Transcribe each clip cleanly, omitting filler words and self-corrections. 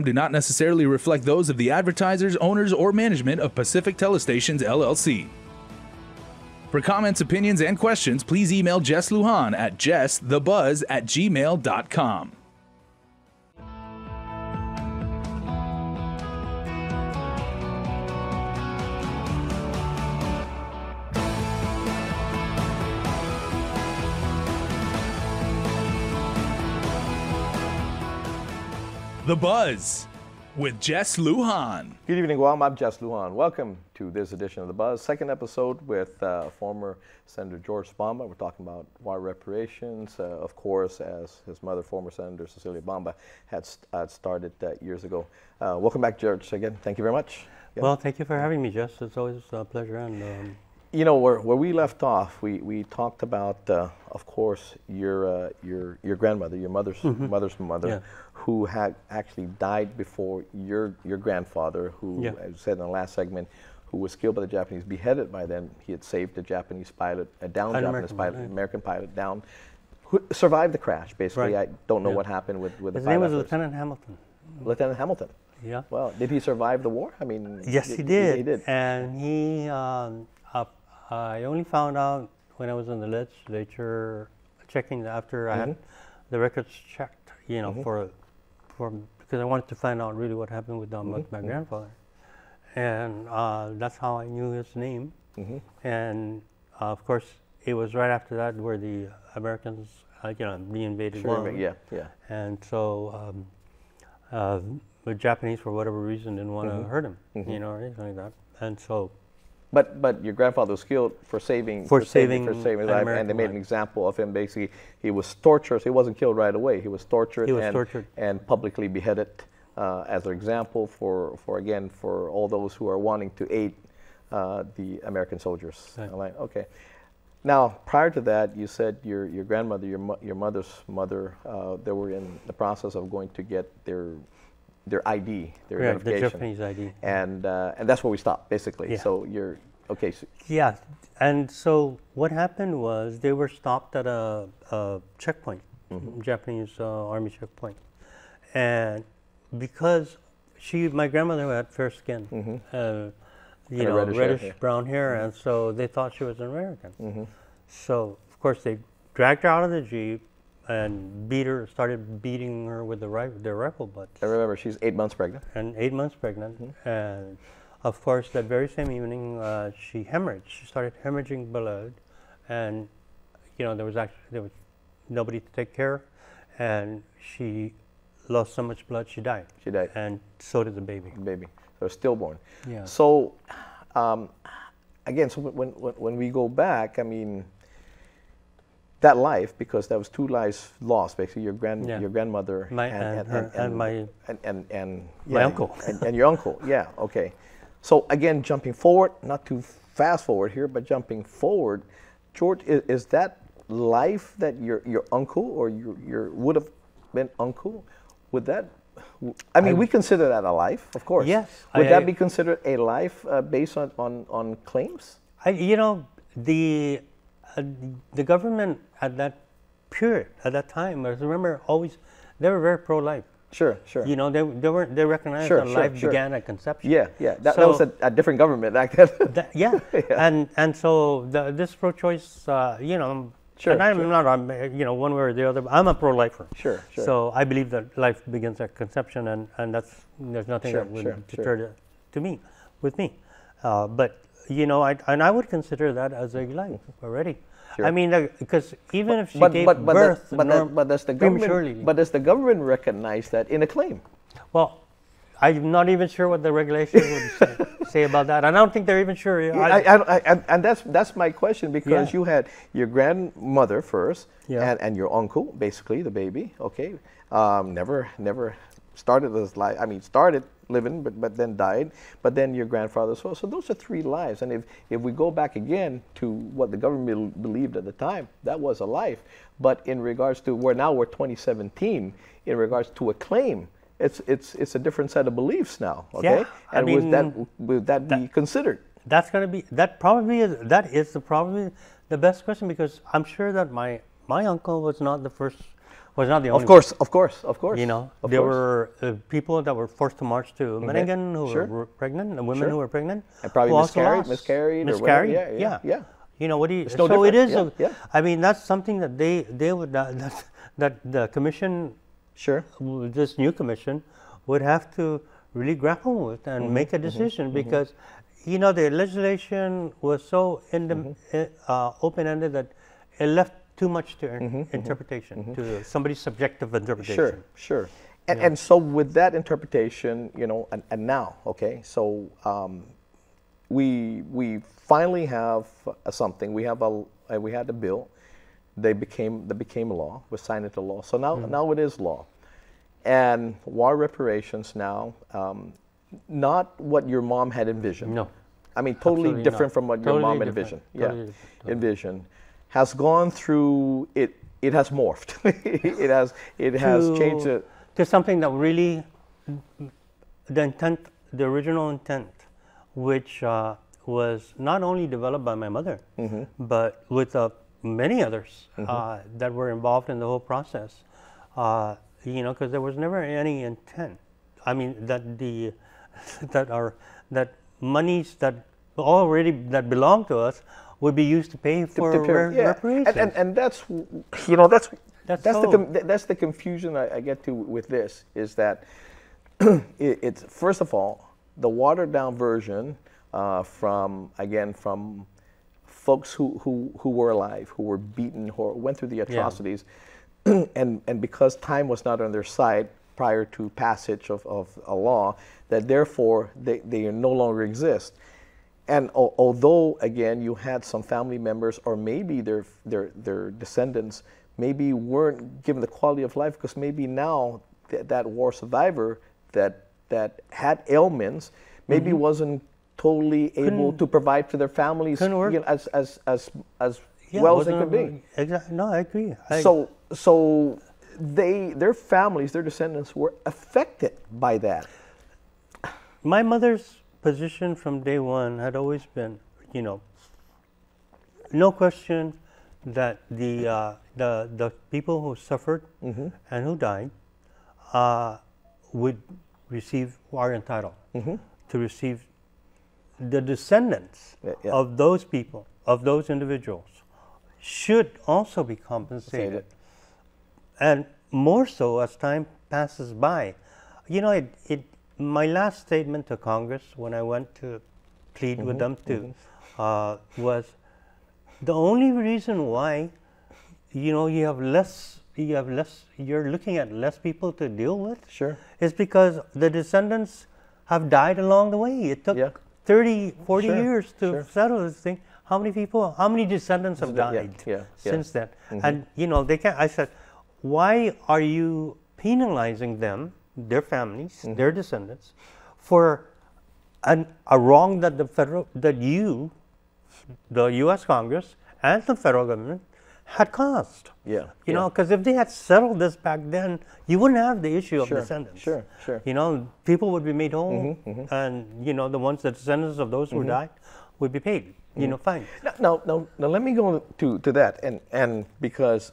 do not necessarily reflect those of the advertisers, owners, or management of Pacific Telestations, LLC. For comments, opinions, and questions, please email Jess Lujan at jessthebuzz@gmail.com. The Buzz with Jess Lujan. Good evening, Guam. I'm Jess Lujan. Welcome to this edition of The Buzz, second episode with former Senator George Bamba. We're talking about war reparations, of course, as his mother, former Senator Cecilia Bamba, had started years ago. Welcome back, George, again. Thank you very much. Yeah. Well, thank you for having me, Jess. It's always a pleasure. And you know, where we left off, we talked about, of course, your grandmother, your mother's mother, yeah, who had actually died before your grandfather, who, yeah, as I said in the last segment, who was killed by the Japanese, beheaded by them. He had saved a Japanese pilot, a downed Japanese pilot, an American pilot down, who survived the crash, basically. Right. I don't know, yeah, what happened with the pilot. His name was Lieutenant Hamilton. Lieutenant Hamilton. Yeah. Well, did he survive the war? I mean, yes, he did. He did. And he, I only found out when I was in the legislature, checking after I had the records checked, you know, for because I wanted to find out really what happened with my grandfather, and that's how I knew his name. And of course, it was right after that where the Americans, you know, re-invaded Guam. Yeah, yeah. And so the Japanese, for whatever reason, didn't want to hurt him, you know, or anything like that, and so. But your grandfather was killed for saving his life, and they made an example of him. Basically, he was tortured. He wasn't killed right away. He was tortured. And publicly beheaded as an example for all those who are wanting to aid the American soldiers. Right. Like, okay. Now, prior to that, you said your grandmother, your mother's mother, they were in the process of going to get their ID, their identification. The Japanese ID. And that's where we stopped, basically. Yeah. So you're, okay. So yeah, and so what happened was they were stopped at a checkpoint, Japanese Army checkpoint. And because my grandmother had fair skin, you know, reddish brown hair, and so they thought she was an American. So, of course, they dragged her out of the Jeep and started beating her with their rifle butts. I remember she's 8 months pregnant. And 8 months pregnant. And of course, that very same evening, she hemorrhaged. She started hemorrhaging blood, and you know there was nobody to take care, and she lost so much blood she died. She died. And so did the baby. The baby, so stillborn. Yeah. So, again, so when we go back, I mean, that life, because there was 2 lives lost, basically your grandmother and my uncle and your uncle. Yeah. Okay. So again, jumping forward, not too fast forward here, but jumping forward, George, is that life that your uncle or your would have been uncle, would that? I mean, we consider that a life, of course. Yes. Would that be considered a life based on claims? You know, the government at that period, at that time, I remember always, they were very pro-life. Sure, sure. You know, they recognized that life began at conception. Yeah, yeah. That was a different government back then. Yeah. And so this pro-choice, you know, and I'm not, you know, one way or the other. I'm a pro-lifer. Sure, sure. So I believe that life begins at conception, and there's nothing that would deter with me. But you know, I would consider that as a life already. Sure. I mean, because even if she gave birth prematurely. But does the government recognize that in a claim? Well, I'm not even sure what the regulations would say about that. I don't think they're even sure. And that's my question, because you had your grandmother first, and your uncle, basically the baby. Okay, never started as life. I mean, started living, but then died. But then your grandfather. So those are 3 lives. And if we go back again to what the government believed at the time, that was a life. But in regards to we're 2017, in regards to a claim, it's a different set of beliefs now. Okay, yeah, and would that be considered? That's going to be probably the best question, because I'm sure that my uncle was not the first was not the only. Of course, of course, of course. You know, there were people that were forced to march to Meningen who Sure. were pregnant, and women who were pregnant, and probably who also miscarried, or miscarried. whatever. Yeah. You know what do you? It's no so it different. is. I mean, that's something that they would that the commission, this new commission, would have to really grapple with and make a decision because, you know, the legislation was so open-ended that it left too much to interpretation, to somebody's subjective interpretation. Sure. And so with that interpretation, you know, and now, okay, so we finally have something. We had a bill. They became law. Was signed into law. So now it is law. And war reparations now, not what your mom had envisioned. No. I mean, totally different from what your mom envisioned. Envisioned. Has gone through it. It has morphed. it has changed it to something that really the original intent, which was not only developed by my mother, but with many others that were involved in the whole process. You know, because there was never any intent. I mean, that monies that belong to us would be used to pay for reparations. And that's, you know, that's the confusion I get to with this, is that it's first of all the watered down version from folks who were alive, who were beaten, who went through the atrocities. And because time was not on their side prior to passage of a law, that therefore they no longer exist. And although, again, you had some family members or maybe their descendants maybe weren't given the quality of life, because maybe now that war survivor that had ailments maybe wasn't totally able to provide for their families, you know, as well as they could be. Exactly. No, I agree. So their families, their descendants were affected by that. My mother's position from day one had always been, you know, no question that the people who suffered and who died would receive, are entitled to receive. The descendants of those people, of those individuals, should also be compensated. And more so as time passes by. You know, my last statement to Congress when I went to plead with them too was the only reason why, you know, you're looking at less people to deal with is because the descendants have died along the way. It took 30, 40 years to settle this thing. How many descendants have died since then? And, you know, they can't, I said, why are you penalizing them, their families, their descendants, for a wrong that the U.S. Congress and the federal government had caused? You know, because if they had settled this back then, you wouldn't have the issue of descendants. You know, people would be made whole, and, you know, the descendants of those who died would be paid. You know, fine. Now, let me go to that, and because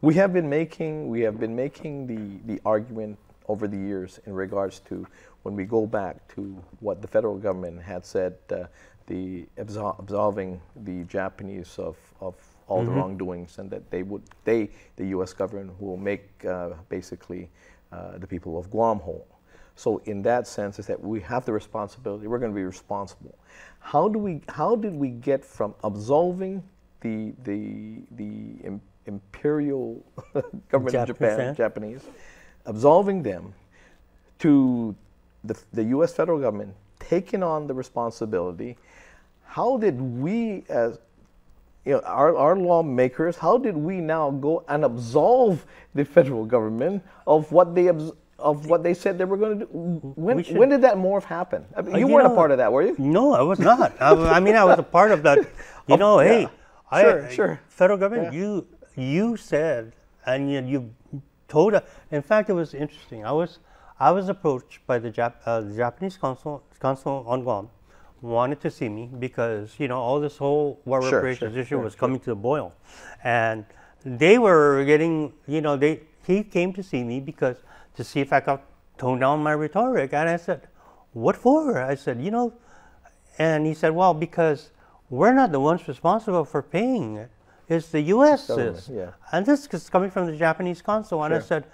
we have been making the argument over the years in regards to when we go back to what the federal government had said, the absolving the Japanese of all the wrongdoings, and that the U.S. government will make basically the people of Guam whole. So in that sense, is that we have the responsibility. We're going to be responsible. How did we get from absolving the imperial government of Japan, Japanese, absolving them, to the U.S. federal government taking on the responsibility? How did we, as you know, our lawmakers, how did we now go and absolve the federal government of what they said they were going to do? When did that morph happen? I mean, you weren't a part of that, were you? No, I was not. I mean, I was a part of that. You know, hey, federal government, you said, and you told us. In fact, it was interesting. I was approached by the Japanese consul on Guam, wanted to see me because, you know, all this whole war reparations issue was coming to the boil, and they were getting, you know, he came to see me because to see if I could tone down my rhetoric. And I said, what for? I said, you know, and he said, well, because we're not the ones responsible for paying it. It's the U.S. is. Yeah. And this is coming from the Japanese consul. And Sure. I said,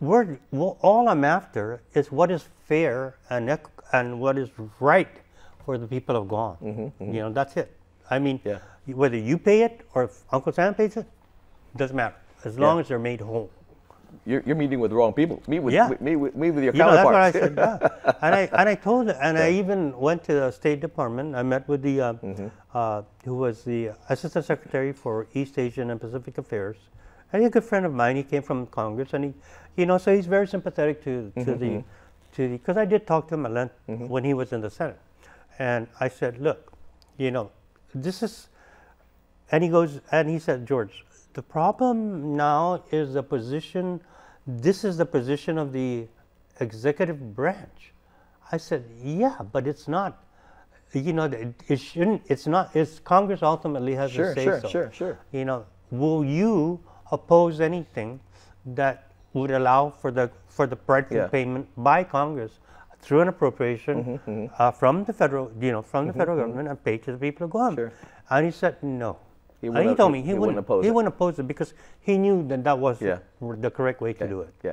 all I'm after is what is fair and what is right for the people of Guam. You know, that's it. I mean, Yeah. whether you pay it or if Uncle Sam pays it, doesn't matter. As long as they're made whole. You're meeting with the wrong people. Meet with meet with your You know, that's what I counterparts. said. Yeah. And I told it, and I even went to the State Department. I met with the who was the Assistant Secretary for East Asian and Pacific Affairs. And he's a good friend of mine. He came from Congress, and he, you know, so he's very sympathetic to the because I did talk to him at length when he was in the Senate, and I said, look, you know, this is, and he goes, and he said, George, the problem now is the position. This is the position of the executive branch. I said, yeah, but it's not. You know, it shouldn't. It's not. It's Congress ultimately has to say so. Sure. You know, will you oppose anything that would allow for the rightful payment by Congress through an appropriation from the federal, you know, from the federal government and paid to the people of Guam? Sure. And he said no. He He told me he wouldn't oppose it. He wouldn't oppose it because he knew that was the correct way to do it. Yeah.